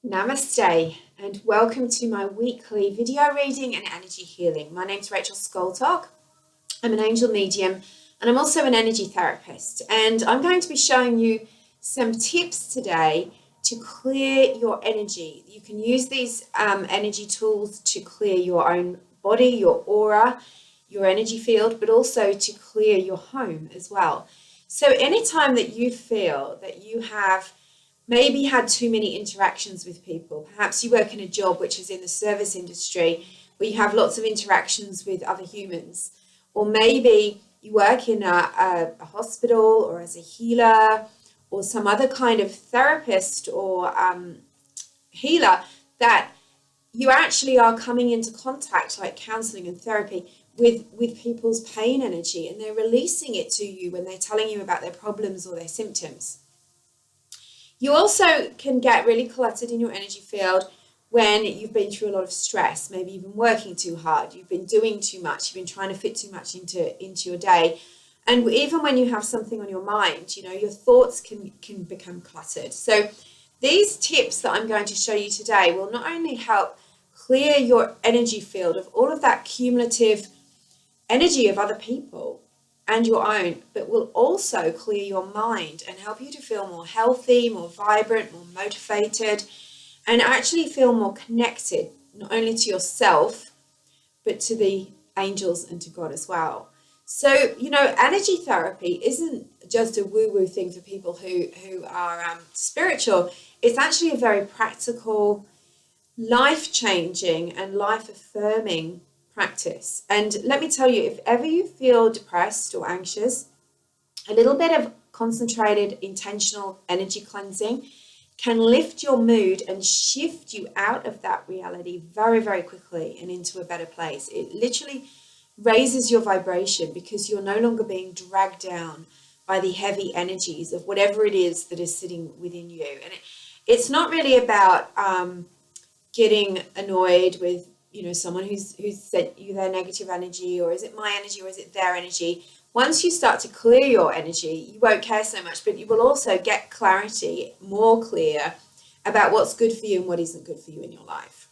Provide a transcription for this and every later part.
Namaste and welcome to my weekly video reading and energy healing. My name's Rachel Scoltock. I'm an angel medium and I'm also an energy therapist, and I'm going to be showing you some tips today to clear your energy. You can use these energy tools to clear your own body, your aura, your energy field, but also to clear your home as well. So anytime that you feel that you have maybe had too many interactions with people. Perhaps you work in a job which is in the service industry where you have lots of interactions with other humans. Or maybe you work in a hospital or as a healer or some other kind of therapist or healer that you actually are coming into contact, like counseling and therapy, with people's pain energy, and they're releasing it to you when they're telling you about their problems or their symptoms. You also can get really cluttered in your energy field when you've been through a lot of stress. Maybe you've been working too hard, you've been doing too much, you've been trying to fit too much into your day. And even when you have something on your mind, your thoughts can become cluttered. So these tips that I'm going to show you today will not only help clear your energy field of all of that cumulative energy of other people and your own, but will also clear your mind and help you to feel more healthy, more vibrant, more motivated, and actually feel more connected, not only to yourself, but to the angels and to God as well. So, energy therapy isn't just a woo-woo thing for people who are spiritual. It's actually a very practical, life-changing and life-affirming practice. And let me tell you, if ever you feel depressed or anxious, a little bit of concentrated, intentional energy cleansing can lift your mood and shift you out of that reality very, very quickly and into a better place. It literally raises your vibration because you're no longer being dragged down by the heavy energies of whatever it is that is sitting within you. And it's not really about getting annoyed with someone who's sent you their negative energy, or is it my energy or is it their energy. Once you start to clear your energy, you won't care so much, but you will also get clarity, more clear about what's good for you and what isn't good for you in your life.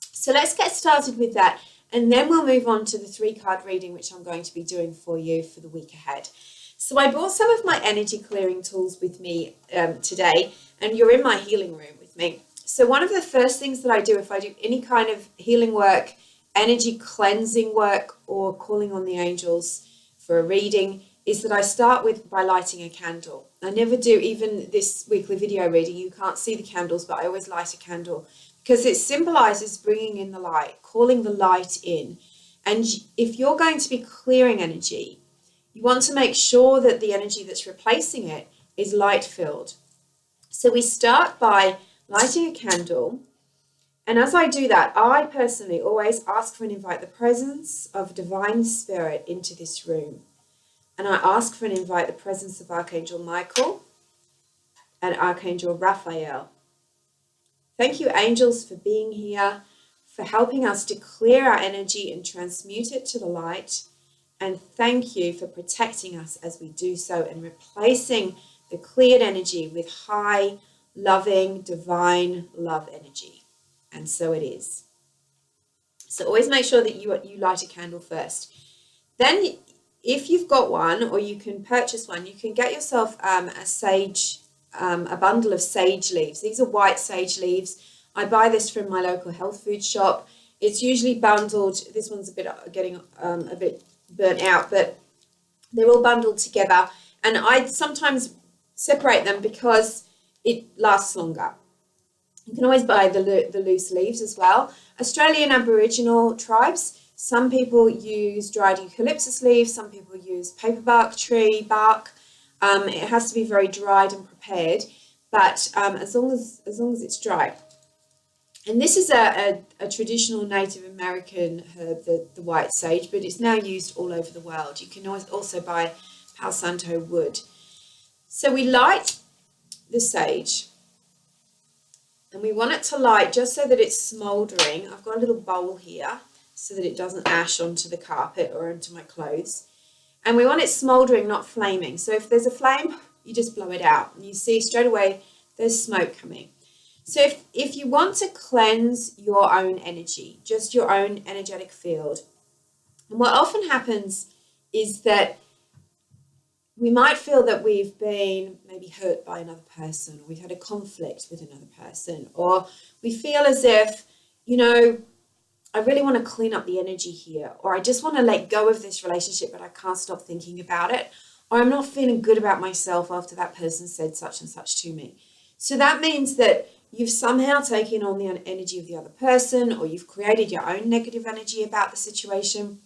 So let's get started with that, and then we'll move on to the 3-card reading, which I'm going to be doing for you for the week ahead. So I brought some of my energy clearing tools with me today, and you're in my healing room with me. So one of the first things that I do if I do any kind of healing work, energy cleansing work, or calling on the angels for a reading, is that I start by lighting a candle. I never do, even this weekly video reading, you can't see the candles, but I always light a candle because it symbolizes bringing in the light, calling the light in. And if you're going to be clearing energy, you want to make sure that the energy that's replacing it is light-filled. So we start by lighting a candle, and as I do that, I personally always ask for and invite the presence of divine spirit into this room. And I ask for and invite the presence of Archangel Michael and Archangel Raphael. Thank you, angels, for being here, for helping us to clear our energy and transmute it to the light. And thank you for protecting us as we do so and replacing the cleared energy with high, loving, divine love energy. And so it is. So always make sure that you light a candle first. Then if you've got one, or you can purchase one, you can get yourself a bundle of sage leaves. These are white sage leaves. I buy this from my local health food shop. It's usually bundled. This one's getting a bit burnt out, but they're all bundled together. And I sometimes separate them because it lasts longer. You can always buy the loose leaves as well. Australian Aboriginal tribes, some people use dried eucalyptus leaves, some people use paperbark tree bark. It has to be very dried and prepared, but as long as it's dry. And this is a traditional Native American herb, the white sage, but it's now used all over the world. You can also buy Palo Santo wood. So we light the sage, and we want it to light just so that it's smouldering. I've got a little bowl here so that it doesn't ash onto the carpet or onto my clothes. And we want it smouldering, not flaming. So if there's a flame, you just blow it out. And you see straight away there's smoke coming. So if you want to cleanse your own energy, just your own energetic field, and what often happens is that we might feel that we've been maybe hurt by another person, or we've had a conflict with another person, or we feel as if, I really want to clean up the energy here, or I just want to let go of this relationship, but I can't stop thinking about it, or I'm not feeling good about myself after that person said such and such to me. So that means that you've somehow taken on the energy of the other person, or you've created your own negative energy about the situation,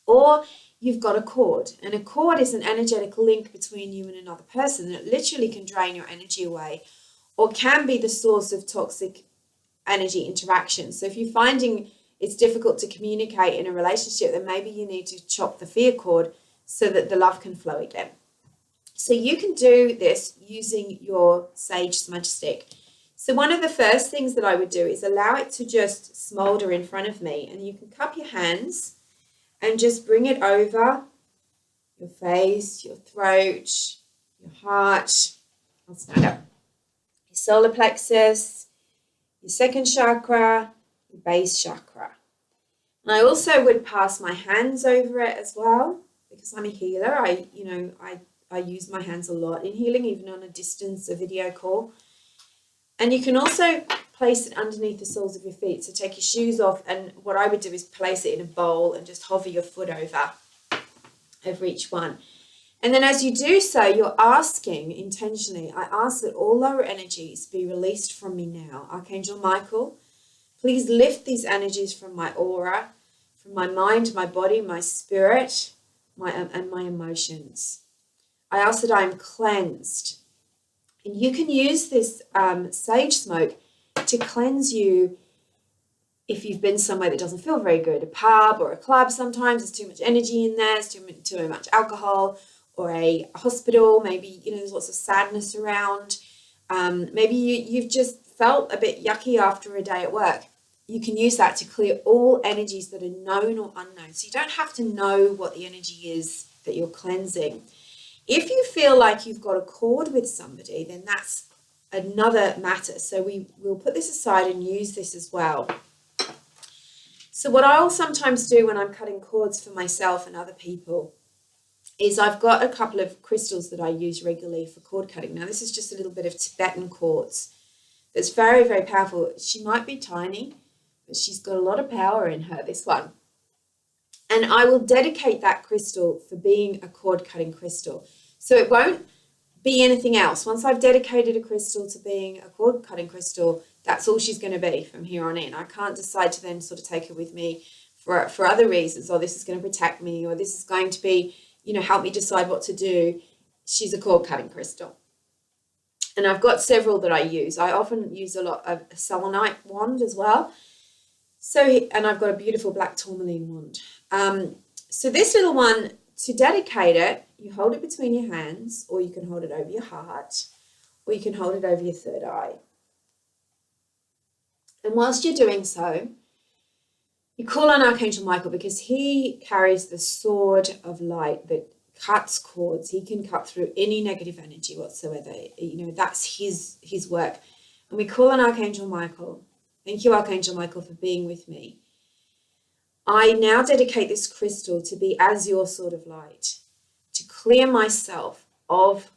or you've got a cord. And a cord is an energetic link between you and another person that literally can drain your energy away, or can be the source of toxic energy interaction. So if you're finding it's difficult to communicate in a relationship, then maybe you need to chop the fear cord so that the love can flow again. So you can do this using your sage smudge stick. So one of the first things that I would do is allow it to just smolder in front of me, and you can cup your hands and just bring it over your face, your throat, your heart. I'll stand up. Your solar plexus, your second chakra, your base chakra. And I also would pass my hands over it as well, because I'm a healer. I use my hands a lot in healing, even on a distance, a video call. And you can also place it underneath the soles of your feet. So take your shoes off, and what I would do is place it in a bowl and just hover your foot over each one. And then as you do so, you're asking intentionally, I ask that all lower energies be released from me now. Archangel Michael, please lift these energies from my aura, from my mind, my body, my spirit, and my emotions. I ask that I am cleansed. And you can use this sage smoke to cleanse you if you've been somewhere that doesn't feel very good, a pub or a club. Sometimes there's too much energy in there, there's too much alcohol, or a hospital. Maybe there's lots of sadness around. Maybe you've just felt a bit yucky after a day at work. You can use that to clear all energies that are known or unknown. So you don't have to know what the energy is that you're cleansing. If you feel like you've got a cord with somebody, then that's another matter. So we'll put this aside and use this as well. So what I'll sometimes do when I'm cutting cords for myself and other people is I've got a couple of crystals that I use regularly for cord cutting. Now, this is just a little bit of Tibetan quartz. It's very, very powerful. She might be tiny, but she's got a lot of power in her, this one. And I will dedicate that crystal for being a cord cutting crystal. So it won't be anything else. Once I've dedicated a crystal to being a cord cutting crystal, that's all she's going to be from here on in. I can't decide to then sort of take her with me for other reasons, or this is going to protect me, or this is going to be, help me decide what to do. She's a cord cutting crystal. And I've got several that I use. I often use a lot of a selenite wand as well. And I've got a beautiful black tourmaline wand. So this little one, to dedicate it, you hold it between your hands, or you can hold it over your heart, or you can hold it over your third eye. And whilst you're doing so, you call on Archangel Michael, because he carries the sword of light that cuts cords. He can cut through any negative energy whatsoever. That's his work. And we call on Archangel Michael. Thank you, Archangel Michael, for being with me. I now dedicate this crystal to be as your sword of light, to clear myself of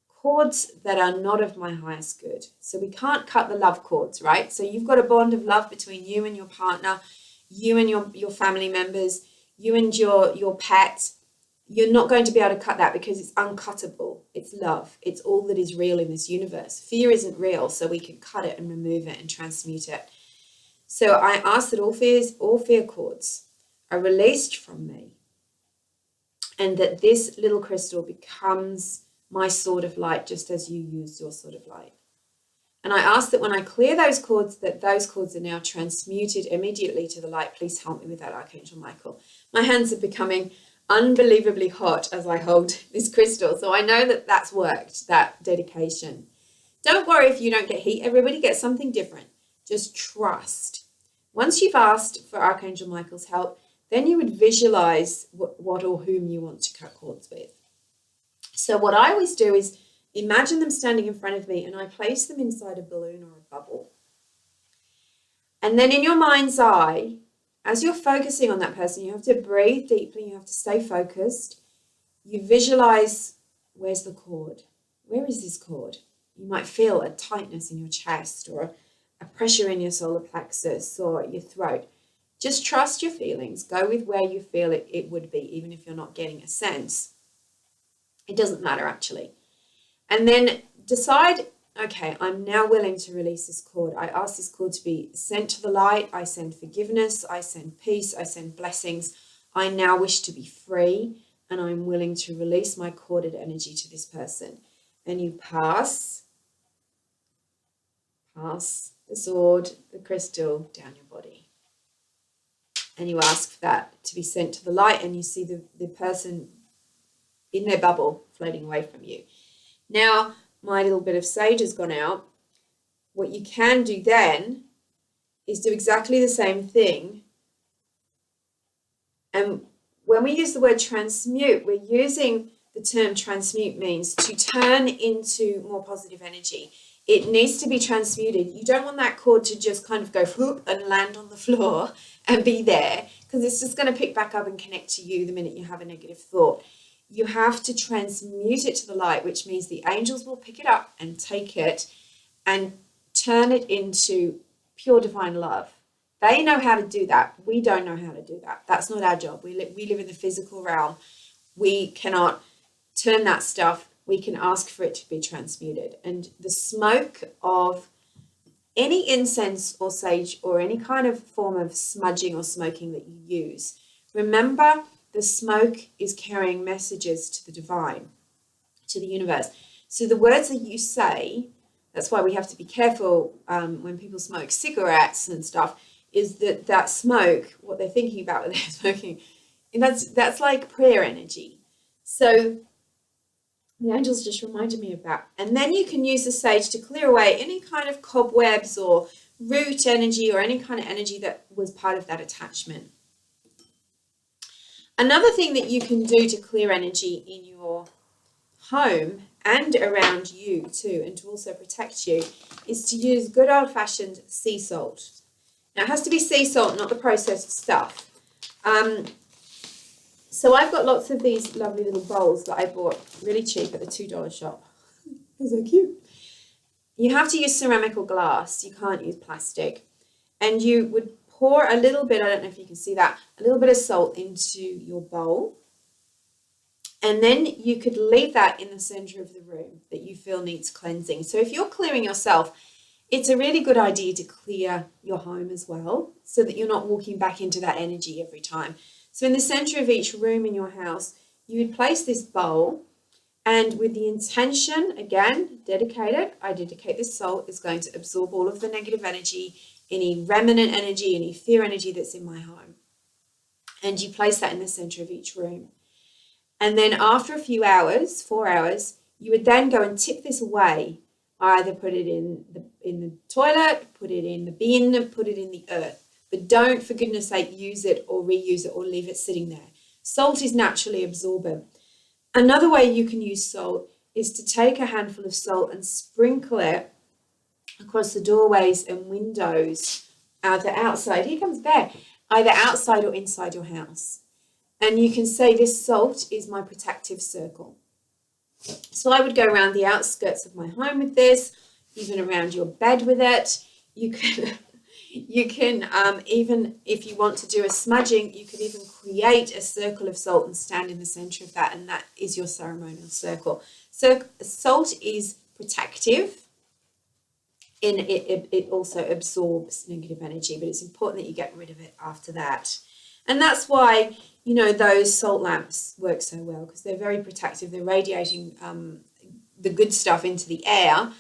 cords that are not of my highest good. So we can't cut the love cords, right? So you've got a bond of love between you and your partner, you and your family members, you and your pet. You're not going to be able to cut that because it's uncuttable. It's love. It's all that is real in this universe. Fear isn't real, so we can cut it and remove it and transmute it. So I ask that all fear cords are released from me, and that this little crystal becomes my sword of light, just as you use your sword of light. And I ask that when I clear those cords, that those cords are now transmuted immediately to the light. Please help me with that, Archangel Michael. My hands are becoming unbelievably hot as I hold this crystal. So I know that that's worked, that dedication. Don't worry if you don't get heat. Everybody gets something different. Just trust. Once you've asked for Archangel Michael's help, then you would visualize what or whom you want to cut cords with. So what I always do is imagine them standing in front of me, and I place them inside a balloon or a bubble. And then in your mind's eye, as you're focusing on that person, you have to breathe deeply, you have to stay focused. You visualize, where's the cord? Where is this cord? You might feel a tightness in your chest, or a pressure in your solar plexus or your throat. Just trust your feelings. Go with where you feel it would be, even if you're not getting a sense. It doesn't matter, actually. And then decide, okay, I'm now willing to release this cord. I ask this cord to be sent to the light. I send forgiveness. I send peace. I send blessings. I now wish to be free, and I'm willing to release my corded energy to this person. And you pass the sword, the crystal down your body. And you ask for that to be sent to the light, and you see the person in their bubble floating away from you. Now, my little bit of sage has gone out. What you can do then is do exactly the same thing. And when we use the word transmute, we're using the term transmute means to turn into more positive energy. It needs to be transmuted. You don't want that cord to just kind of go whoop and land on the floor and be there, because it's just going to pick back up and connect to you the minute you have a negative thought. You have to transmute it to the light, which means the angels will pick it up and take it and turn it into pure divine love. They know how to do that. We don't know how to do that. That's not our job. We live in the physical realm. We cannot turn that stuff. We can ask for it to be transmuted. And the smoke of any incense or sage or any kind of form of smudging or smoking that you use, remember, the smoke is carrying messages to the divine, to the universe. So the words that you say, that's why we have to be careful when people smoke cigarettes and stuff, is that smoke, what they're thinking about when they're smoking, and that's like prayer energy. So the angels just reminded me of that. And then you can use the sage to clear away any kind of cobwebs or root energy or any kind of energy that was part of that attachment. Another thing that you can do to clear energy in your home and around you too, and to also protect you, is to use good old-fashioned sea salt. Now, it has to be sea salt, not the processed stuff. So I've got lots of these lovely little bowls that I bought really cheap at the $2 shop. They're so cute. You have to use ceramic or glass. You can't use plastic. And you would pour a little bit, I don't know if you can see that, a little bit of salt into your bowl. And then you could leave that in the center of the room that you feel needs cleansing. So if you're clearing yourself, it's a really good idea to clear your home as well, so that you're not walking back into that energy every time. So in the center of each room in your house, you would place this bowl, and with the intention, again, dedicated, I dedicate this salt is going to absorb all of the negative energy, any remnant energy, any fear energy that's in my home. And you place that in the center of each room. And then after a few hours, 4 hours, you would then go and tip this away. Either put it in the toilet, put it in the bin, put it in the earth. But don't, for goodness sake, use it or reuse it or leave it sitting there. Salt is naturally absorbent. Another way you can use salt is to take a handful of salt and sprinkle it across the doorways and windows, either outside, here comes Bear, either outside or inside your house. And you can say, this salt is my protective circle. So I would go around the outskirts of my home with this, even around your bed with it. You can even, if you want to do a smudging, you could even create a circle of salt and stand in the center of that, and that is your ceremonial circle. So salt is protective, and it also absorbs negative energy, but it's important that you get rid of it after that. And that's why, you know, those salt lamps work so well, because they're very protective. They're radiating the good stuff into the air,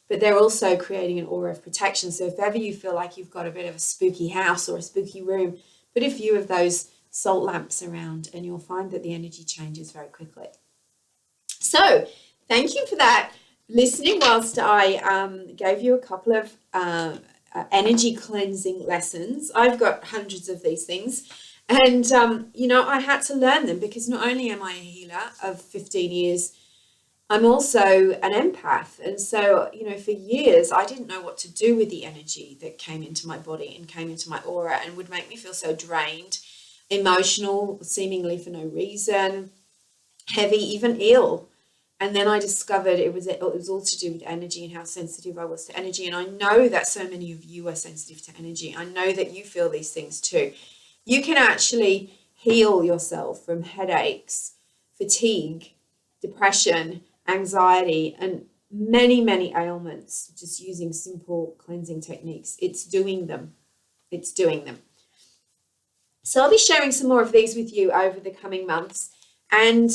but they're also creating an aura of protection. So if ever you feel like you've got a bit of a spooky house or a spooky room, put a few of those salt lamps around and you'll find that the energy changes very quickly. So thank you for that, listening whilst I gave you a couple of energy cleansing lessons. I've got hundreds of these things. And, you know, I had to learn them because not only am I a healer of 15 years I'm also an empath. And so, for years, I didn't know what to do with the energy that came into my body and came into my aura and would make me feel so drained, emotional, seemingly for no reason, heavy, even ill. And then I discovered it was all to do with energy and how sensitive I was to energy. And I know that so many of you are sensitive to energy. I know that you feel these things too. You can actually heal yourself from headaches, fatigue, depression, anxiety, and many, many ailments just using simple cleansing techniques. It's doing them. It's doing them. So I'll be sharing some more of these with you over the coming months. And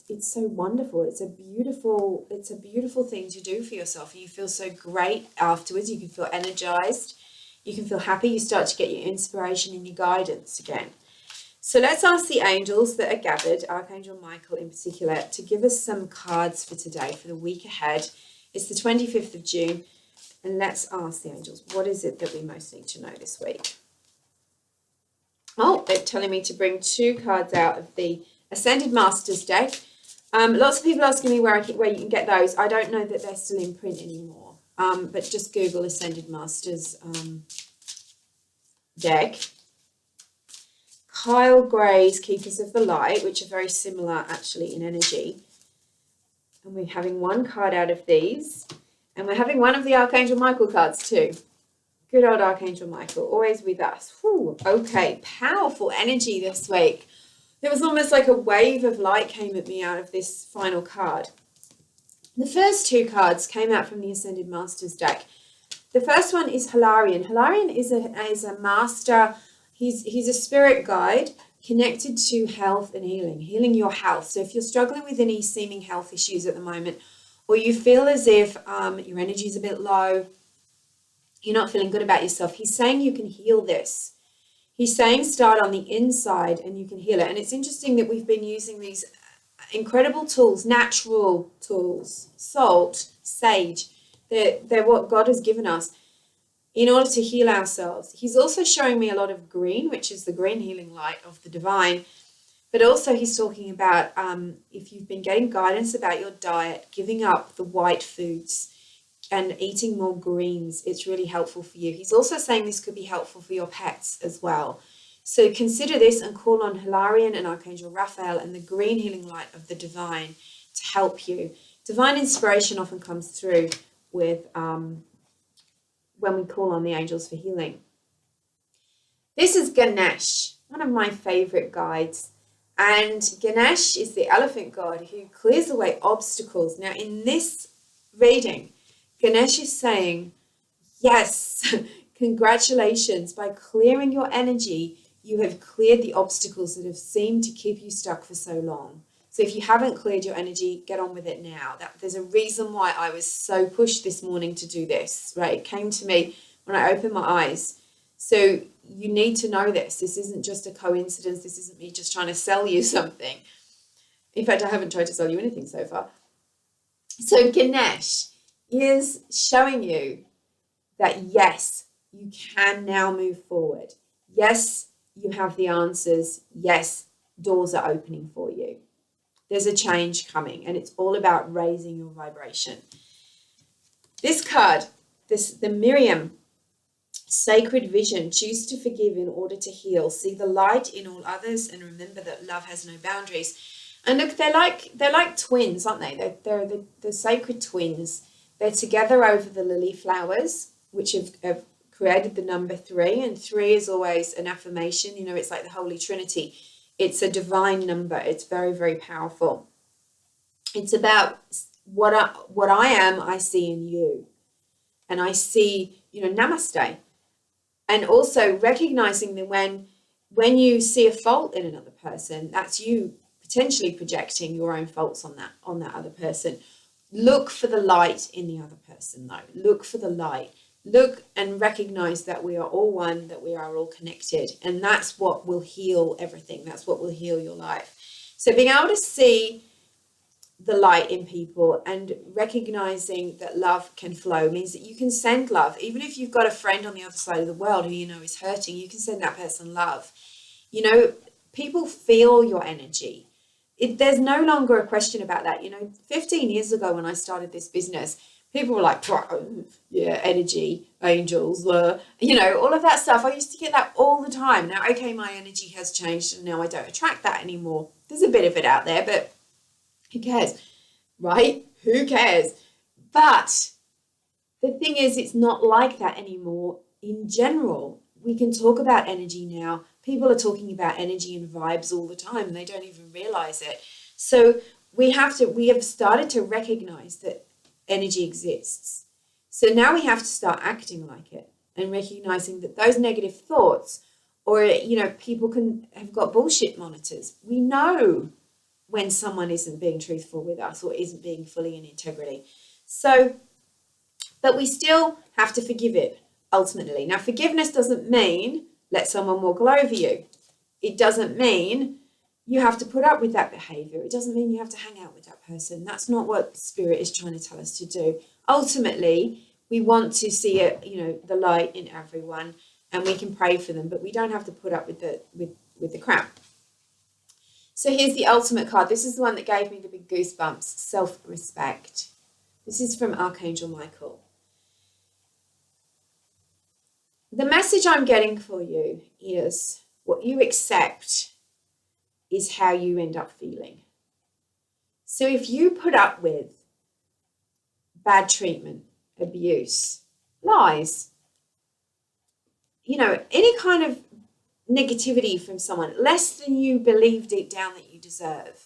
it's so wonderful. It's a beautiful thing to do for yourself. You feel so great afterwards. You can feel energized. You can feel happy. You start to get your inspiration and your guidance again. So let's ask the angels that are gathered, Archangel Michael in particular, to give us some cards for today, for the week ahead. It's the 25th of June. And let's ask the angels, what is it that we most need to know this week? Oh, they're telling me to bring 2 cards out of the Ascended Masters deck. Lots of people asking me where you can get those. I don't know that they're still in print anymore. But just Google Ascended Masters deck. Kyle Gray's Keepers of the Light, which are very similar actually in energy. And we're having 1 card out of these. And we're having one of the Archangel Michael cards too. Good old Archangel Michael, always with us. Whew, okay, powerful energy this week. It was almost like a wave of light came at me out of this final card. The first 2 cards came out from the Ascended Masters deck. The first one is Hilarion. Hilarion is a master. He's a spirit guide connected to health and healing your health. So if you're struggling with any seeming health issues at the moment, or you feel as if your energy is a bit low, you're not feeling good about yourself, he's saying you can heal this. He's saying start on the inside and you can heal it. And it's interesting that we've been using these incredible tools, natural tools, salt, sage. They're what God has given us in order to heal ourselves. He's also showing me a lot of green, which is the green healing light of the divine. But also he's talking about if you've been getting guidance about your diet, giving up the white foods and eating more greens, it's really helpful for you. He's also saying this could be helpful for your pets as well. So consider this and call on Hilarion and Archangel Raphael and the green healing light of the divine to help you. Divine inspiration often comes through with when we call on the angels for healing. This is Ganesh, one of my favorite guides. And Ganesh is the elephant god who clears away obstacles. Now, in this reading, Ganesh is saying, yes, congratulations. By clearing your energy, you have cleared the obstacles that have seemed to keep you stuck for so long. So if you haven't cleared your energy, get on with it now. There's a reason why I was so pushed this morning to do this, right? It came to me when I opened my eyes. So you need to know this. This isn't just a coincidence. This isn't me just trying to sell you something. In fact, I haven't tried to sell you anything so far. So Ganesh is showing you that, yes, you can now move forward. Yes, you have the answers. Yes, doors are opening for you. There's a change coming, and it's all about raising your vibration. This card, the Miriam Sacred Vision, choose to forgive in order to heal. See the light in all others, and remember that love has no boundaries. And look, they're like twins, aren't they? They're the sacred twins. They're together over the lily flowers, which have created the number 3. And 3 is always an affirmation. It's like the Holy Trinity. It's a divine number. It's very, very powerful. It's about what I am, I see in you. And I see, namaste. And also recognizing that when you see a fault in another person, that's you potentially projecting your own faults on that other person. Look for the light in the other person, though. Look for the light. Look and recognize that we are all one, that we are all connected. And that's what will heal everything. That's what will heal your life. So being able to see the light in people and recognizing that love can flow means that you can send love. Even if you've got a friend on the other side of the world who is hurting, you can send that person love. People feel your energy. There's no longer a question about that. 15 years ago when I started this business, people were like, yeah, energy, angels, all of that stuff. I used to get that all the time. Now, okay, my energy has changed and now I don't attract that anymore. There's a bit of it out there, but who cares, right? Who cares? But the thing is, it's not like that anymore in general. We can talk about energy now. People are talking about energy and vibes all the time, and they don't even realize it. So we have started to recognize that energy exists. So now we have to start acting like it and recognizing that those negative thoughts, or, people have got bullshit monitors. We know when someone isn't being truthful with us or isn't being fully in integrity. So, but we still have to forgive it ultimately. Now, forgiveness doesn't mean let someone walk all over you. It doesn't mean you have to put up with that behavior. It doesn't mean you have to hang out with that person. That's not what Spirit is trying to tell us to do. Ultimately, we want to see the light in everyone, and we can pray for them, but we don't have to put up with the crap. So here's the ultimate card. This is the one that gave me the big goosebumps, self-respect. This is from Archangel Michael. The message I'm getting for you is what you accept is how you end up feeling. So if you put up with bad treatment, abuse, lies, any kind of negativity from someone, less than you believe deep down that you deserve,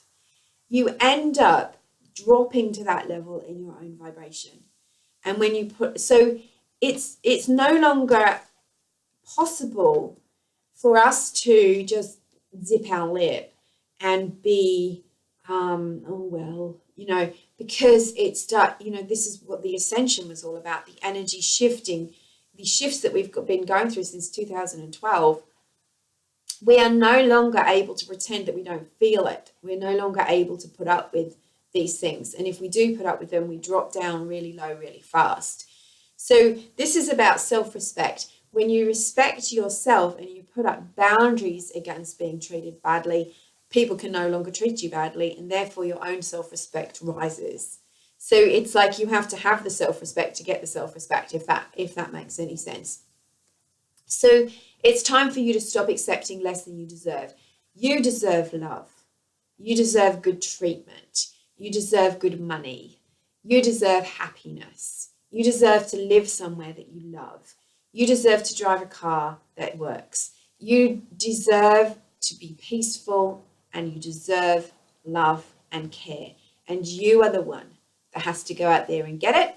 you end up dropping to that level in your own vibration. And when you it's no longer possible for us to just zip our lip and be, because this is what the ascension was all about, the energy shifting, the shifts that we've been going through since 2012. We are no longer able to pretend that we don't feel it. We're no longer able to put up with these things. And if we do put up with them, we drop down really low, really fast. So this is about self-respect. When you respect yourself and you put up boundaries against being treated badly, people can no longer treat you badly, and therefore your own self-respect rises. So it's like you have to have the self-respect to get the self-respect, if that makes any sense. So it's time for you to stop accepting less than you deserve. You deserve love. You deserve good treatment. You deserve good money. You deserve happiness. You deserve to live somewhere that you love. You deserve to drive a car that works. You deserve to be peaceful, and you deserve love and care. And you are the one that has to go out there and get it.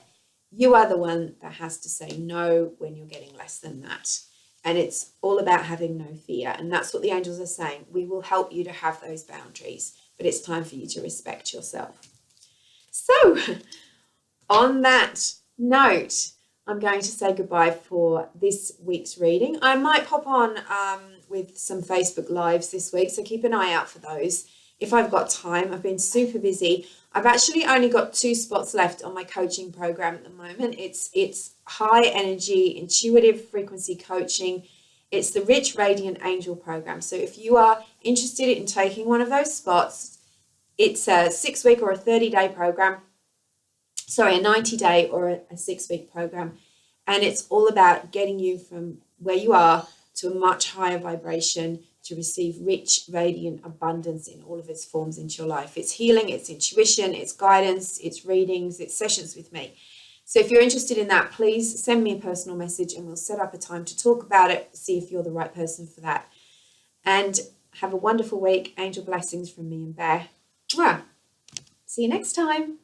You are the one that has to say no when you're getting less than that. And it's all about having no fear. And that's what the angels are saying. We will help you to have those boundaries, but it's time for you to respect yourself. So on that note, I'm going to say goodbye for this week's reading. I might pop on with some Facebook Lives this week, so keep an eye out for those if I've got time. I've been super busy. I've actually only got 2 spots left on my coaching program at the moment. It's high energy, intuitive frequency coaching. It's the Rich Radiant Angel program. So if you are interested in taking one of those spots, it's a 6-week or a 30-day program. Sorry, a 90-day or a 6-week program. And it's all about getting you from where you are to a much higher vibration to receive rich, radiant abundance in all of its forms into your life. It's healing, it's intuition, it's guidance, it's readings, it's sessions with me. So if you're interested in that, please send me a personal message and we'll set up a time to talk about it, see if you're the right person for that. And have a wonderful week. Angel blessings from me and Bear. Mwah. See you next time.